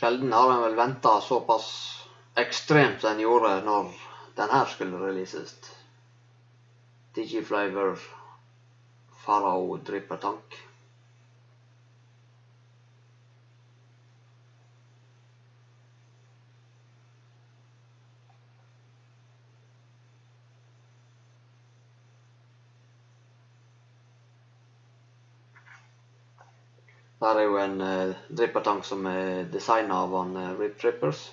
Sjelden har den vel ventet såpass ekstremt den gjorde når den her skulle releases. Digiflavor Farao Dripper Tank. Her er jo en drippertank som er designet av Rip Drippers.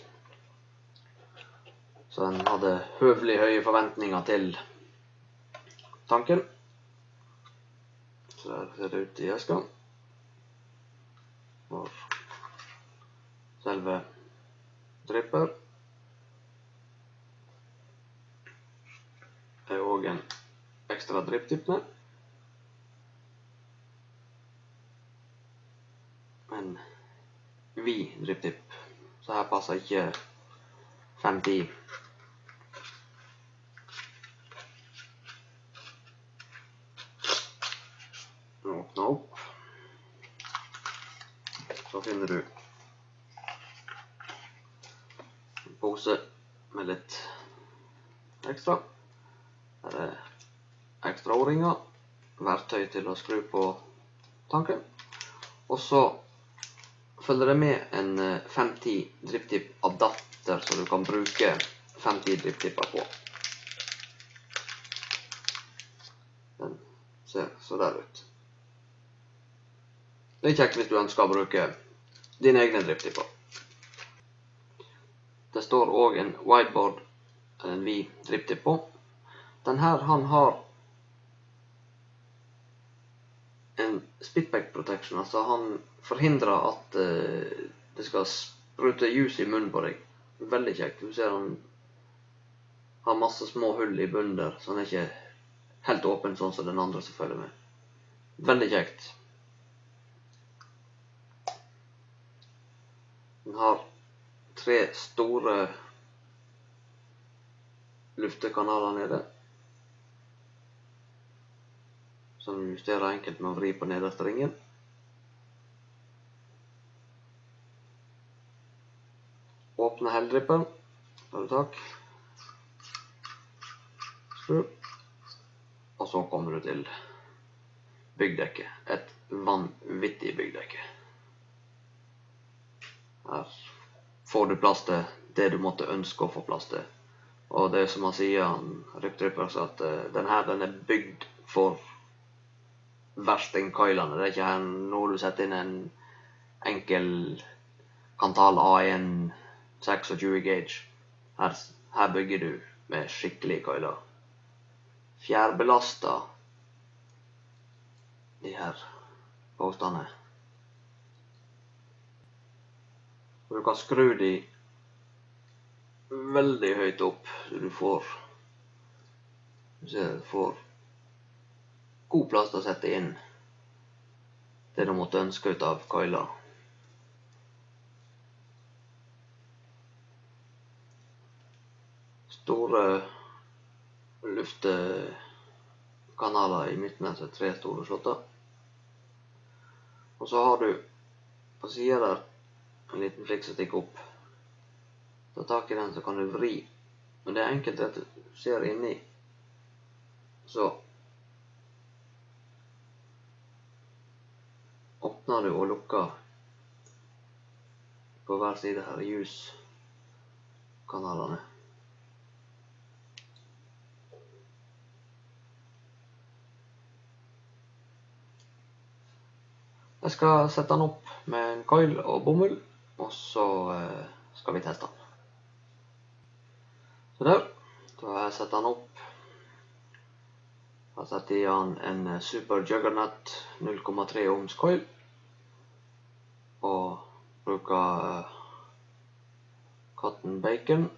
Så den hadde høvelig høye forventninger til tanken. Så der ser det ut i eska. For selve dripper er også en ekstra dripptipp med. En vid dripptipp, så her passer ikke 510. Åpne opp, så finner du en pose med litt ekstra. Her er ekstra O-ringer, verktøy til å skru på tanken, og så følger det med en 510 dripptipp adapter, så du kan bruke 510 dripptipper på. Den ser så der ut. Det er kjekt hvis du ønsker å bruke dine egne dripptipper. Det står også en wideboard, en vid dripptipp på. Den her, han har en spitback protection, altså han forhindrer at det skal sprute juice i munnen på deg. Veldig kjekt. Du ser han har masse små hull i bunnen der, så han er ikke helt åpen sånn som den andre som følger med. Veldig kjekt. Den har 3 store luftekanaler nede, som du justerer enkelt med å vri på nederste ringen. Åpne heldrippen, tar du tak, skru, og så kommer du til byggdekket. Et vanvittig byggdekke. Her får du plass til det du måtte ønske å få plass til. Og det som han sier, Rip Drippers, at den er bygd for verstingcoilene. Det er ikke her noe du setter inn en enkel Kanthal A1 26 gauge. Her bygger du med skikkelig coiler. Fjærbelastet de her postene. Du kan skru de veldig høyt opp, så du får god plass til å sette inn det du måtte ønske ut av coiler. Store luftekanaler i midten, altså 3 store slotter. Og så har du på siden der en liten flikk som stikker opp. Ta tak i den, så kan du vri. Men det er enkelt at du ser inni. Så åpner du og lukker på hver side her ljuskanalene. Jeg skal sette den opp med en coil og bomull, og så skal vi teste den. Så der, da har jeg sett den opp. Jeg har satt i den en Super Juggernaut 0,3 ohms coil, og bruker Cotton Bacon,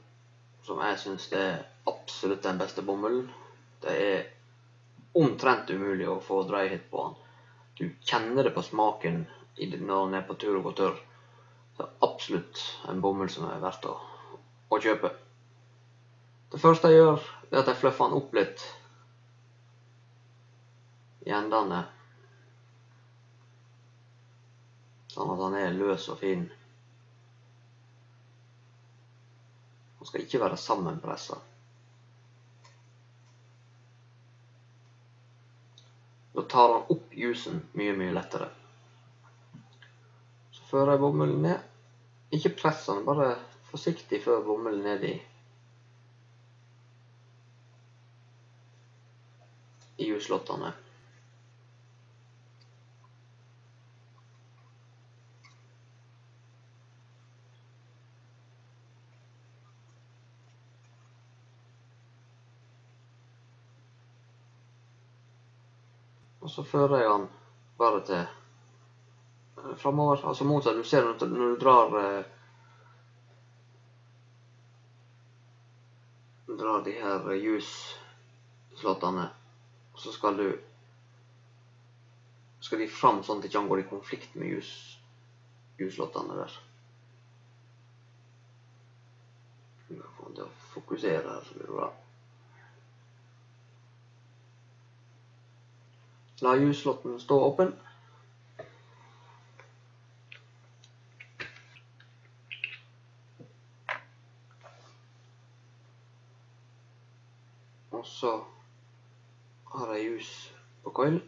som jeg synes det er absolutt den beste bomullen. Det er omtrent umulig å få dry hit på den. Du kjenner det på smaken når den er på tur og går tørr. Det er absolutt en bomull som er verdt å kjøpe. Det første jeg gjør, er at jeg fluffer den opp litt i endene, sånn at den er løs og fin. Han skal ikke være sammenpresset. Da tar han opp juicen mye lettere. Så fører jeg bomullen ned. Ikke press den, bare forsiktig før bomullen ned i juicelottene. Og så fører jeg den bare til fremover, altså motsatt. Du ser når du drar de her juice-slottene, så skal de fram sånn at de ikke går i konflikt med juice-slottene der. Jeg får til å fokusere her, så blir det bra. La juicelotten stå åpen. Og så har jeg juice på coil.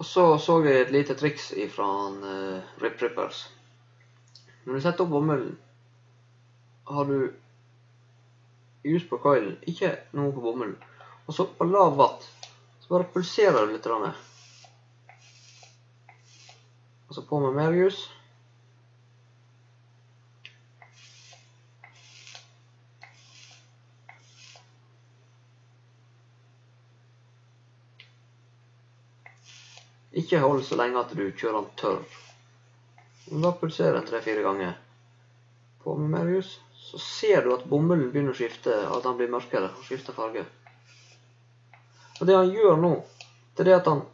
Og så jeg et lite triks fra Rip Rippers. Når du setter opp bomullen, har du juice på coilen, ikke noe på bomullen. Og så på lav watt, så bare pulserer du litt. Og så på med mer juice. Ikke hold så lenge at du kjører den tørr. Bare pulserer den 3-4 ganger. På med mer juice. Så ser du at bomullen begynner å skifte, at den blir mørkere, og skifter farge. Og det han gjør nå, det er at han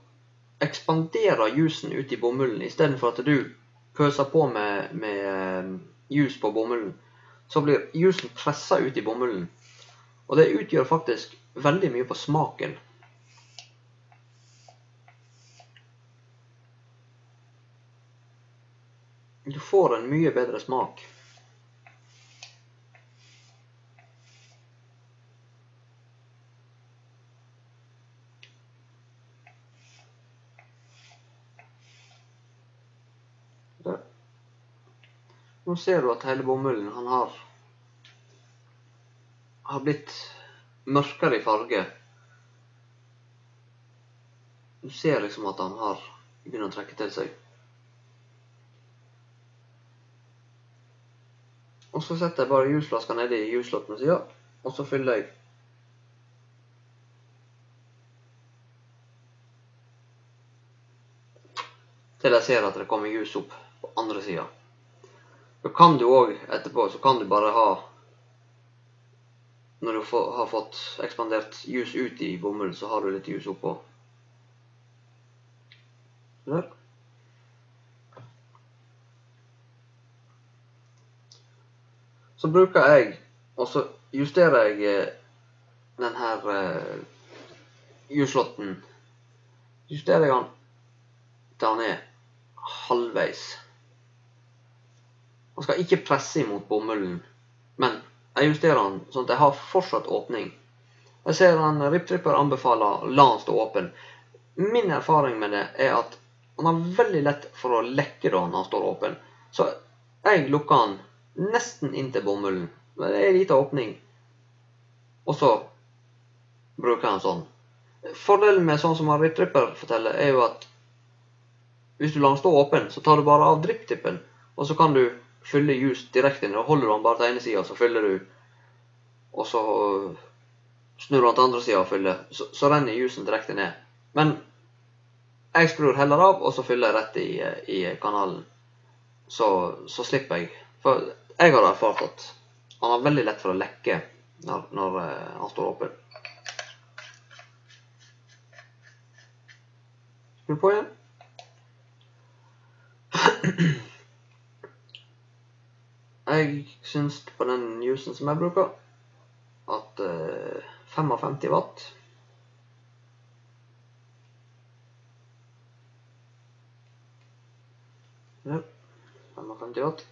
ekspanderer juicen ut i bomullen, i stedet for at du pøser på med juice på bomullen. Så blir juicen presset ut i bomullen. Og det utgjør faktisk veldig mye på smaken. Du får en mye bedre smak. Der. Nå ser du at hele bomullen har blitt mørkere i farge. Du ser liksom at han begynner å trekke til seg. Og så setter jeg bare juiceflaska nede i juicelotten siden, og så fyller jeg til jeg ser at det kommer juice opp på andre siden. Så kan du også etterpå, så kan du bare ha, når du har fått ekspandert juice ut i bomullen, så har du litt juice oppå. Der. Så bruker jeg, og så justerer jeg denne juicelotten. Justerer jeg den til den halvveis. Man skal ikke presse imot bomullen, men jeg justerer den sånn at jeg har fortsatt åpning. Jeg ser en Rip Ripper anbefaler la den stå åpen. Min erfaring med det er at han har veldig lett for å lekke da når han står åpen. Så jeg lukker den nesten inn til bomullen. Det er en liten åpning. Og så bruker jeg den sånn. Fordelen med sånn som Rip Ripper forteller er jo at hvis du lar den stå åpen, så tar du bare av drypptippen, og så kan du fylle juice direkte inn. Da holder du den bare til ene siden, så fyller du, og så snur du den til andre siden og fyller. Så renner juicen direkte ned. Men jeg skrur heller av, og så fyller jeg rett i kanalen. Så slipper jeg. For jeg har erfart at han har veldig lett for å lekke når han står åpen. Skru på igjen. Jeg synes på den juicen som jeg bruker, at 55 watt Ja, 55 watt.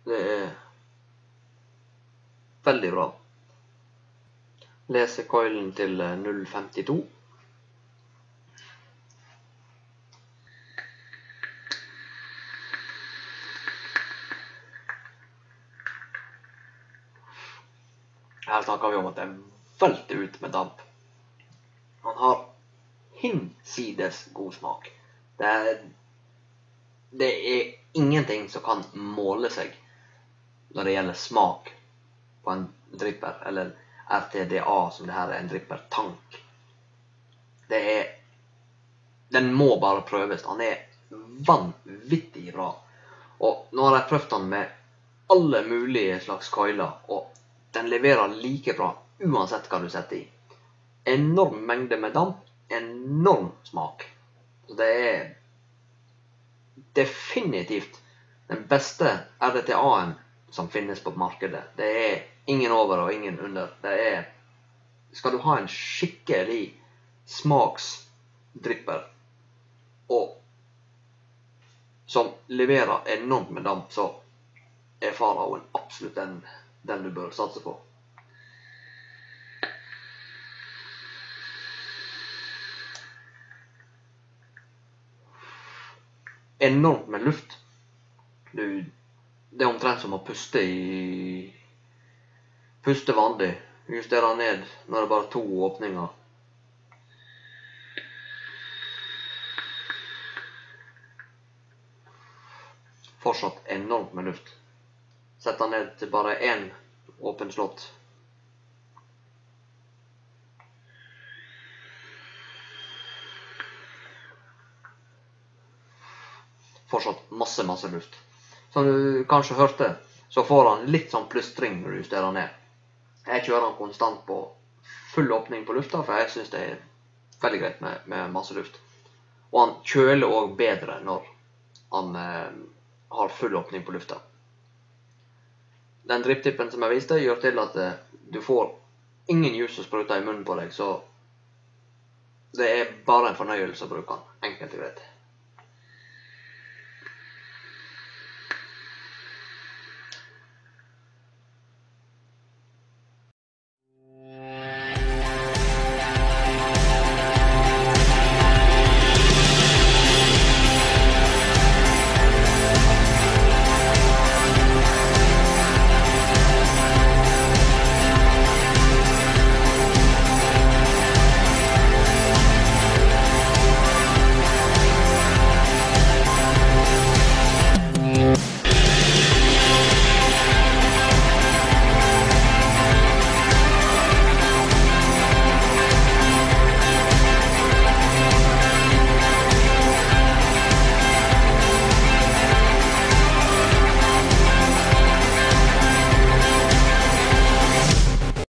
Det er veldig bra. Leser coilen til 0,52. Her snakker vi om at det velter ut med damp. Han har hinsides god smak. Det er ingenting som kan måle seg når det gjelder smak på en dripper, eller RTDA som det her er, en dripper-tank. Den må bare prøves. Han er vanvittig bra. Og nå har jeg prøvd han med alle mulige slags coiler, og den leverer like bra uansett hva du setter i. Enorm mengde med damp, enorm smak. Så det er definitivt den beste RTDA-en som finnes på markedet. Det er ingen over og ingen under. Skal du ha en skikkelig smaksdripper og som leverer enormt med damp, så er Faraoen absolutt den du bør satse på. Enormt med luft. Det er omtrent som å puste vanlig. Justerer ned når det er bare 2 åpninger. Fortsatt enormt med luft. Sett den ned til bare 1 åpen slott. Fortsatt masse luft. Som du kanskje hørte, så får han litt sånn plystring når du justerer ned. Jeg kjører han konstant på full åpning på lufta, for jeg synes det er veldig greit med masse luft. Og han kjøler også bedre når han har full åpning på lufta. Den driptippen som jeg viste gjør til at du får ingen jus og spruter i munnen på deg, så det er bare en fornøyelse å bruke han, enkelt og greit.